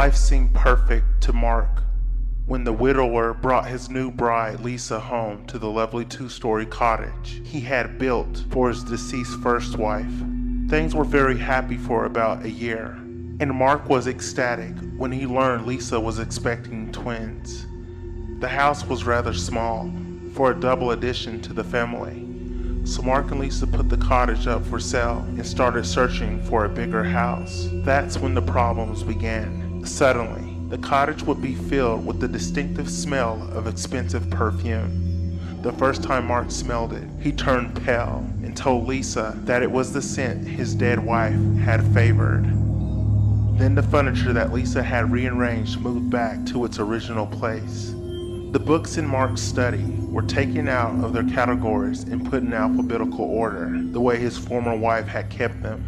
Life seemed perfect to Mark when the widower brought his new bride, Lisa, home to the lovely two-story cottage he had built for his deceased first wife. Things were very happy for about a year, and Mark was ecstatic when he learned Lisa was expecting twins. The house was rather small for a double addition to the family, so Mark and Lisa put the cottage up for sale and started searching for a bigger house. That's when the problems began. Suddenly, the cottage would be filled with the distinctive smell of expensive perfume. The first time Mark smelled it, he turned pale and told Lisa that it was the scent his dead wife had favored. Then the furniture that Lisa had rearranged moved back to its original place. The books in Mark's study were taken out of their categories and put in alphabetical order, the way his former wife had kept them.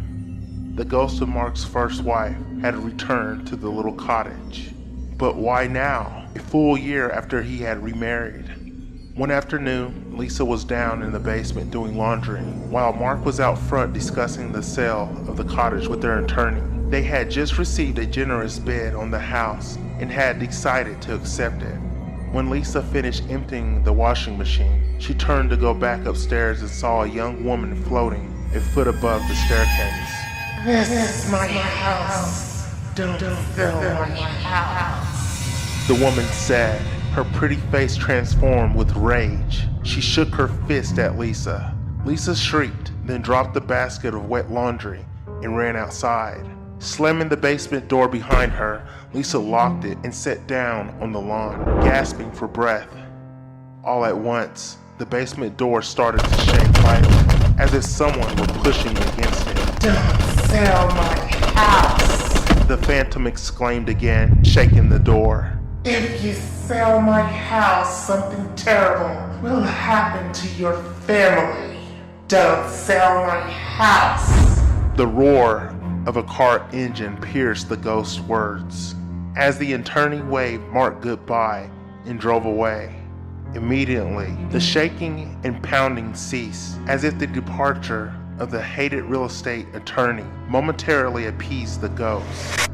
The ghost of Mark's first wife had returned to the little cottage. But why now, a full year after he had remarried? One afternoon, Lisa was down in the basement doing laundry, while Mark was out front discussing the sale of the cottage with their attorney. They had just received a generous bid on the house and had decided to accept it. When Lisa finished emptying the washing machine, she turned to go back upstairs and saw a young woman floating a foot above the staircase. This is my house. Don't fill my house. The woman said, her pretty face transformed with rage. She shook her fist at Lisa. Lisa shrieked, then dropped the basket of wet laundry and ran outside. Slamming the basement door behind her, Lisa locked it and sat down on the lawn, gasping for breath. All at once, the basement door started to shake violently, as if someone were pushing against it. Don't sell my house, the phantom exclaimed again, shaking the door. If you sell my house, something terrible will happen to your family. Don't sell my house. The roar of a car engine pierced the ghost's words. As the attorney waved Mark goodbye and drove away, immediately the shaking and pounding ceased, as if the departure of the hated real estate attorney momentarily appeased the ghost.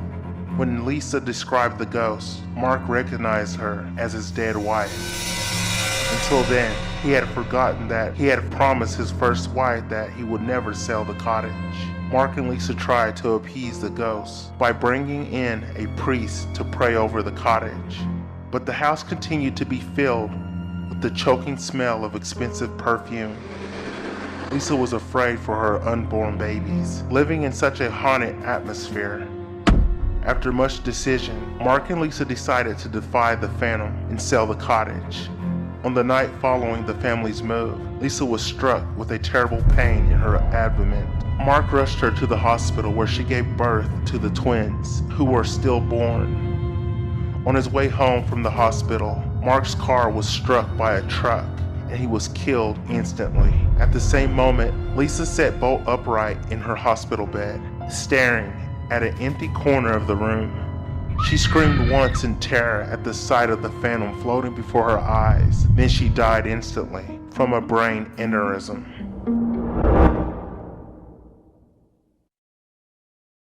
When Lisa described the ghost, Mark recognized her as his dead wife. Until then, he had forgotten that he had promised his first wife that he would never sell the cottage. Mark and Lisa tried to appease the ghost by bringing in a priest to pray over the cottage, but the house continued to be filled with the choking smell of expensive perfume. Lisa was afraid for her unborn babies, living in such a haunted atmosphere. After much decision, Mark and Lisa decided to defy the phantom and sell the cottage. On the night following the family's move, Lisa was struck with a terrible pain in her abdomen. Mark rushed her to the hospital where she gave birth to the twins, who were stillborn. On his way home from the hospital, Mark's car was struck by a truck, and he was killed instantly. At the same moment, Lisa sat bolt upright in her hospital bed, staring at an empty corner of the room. She screamed once in terror at the sight of the phantom floating before her eyes. Then she died instantly from a brain aneurysm.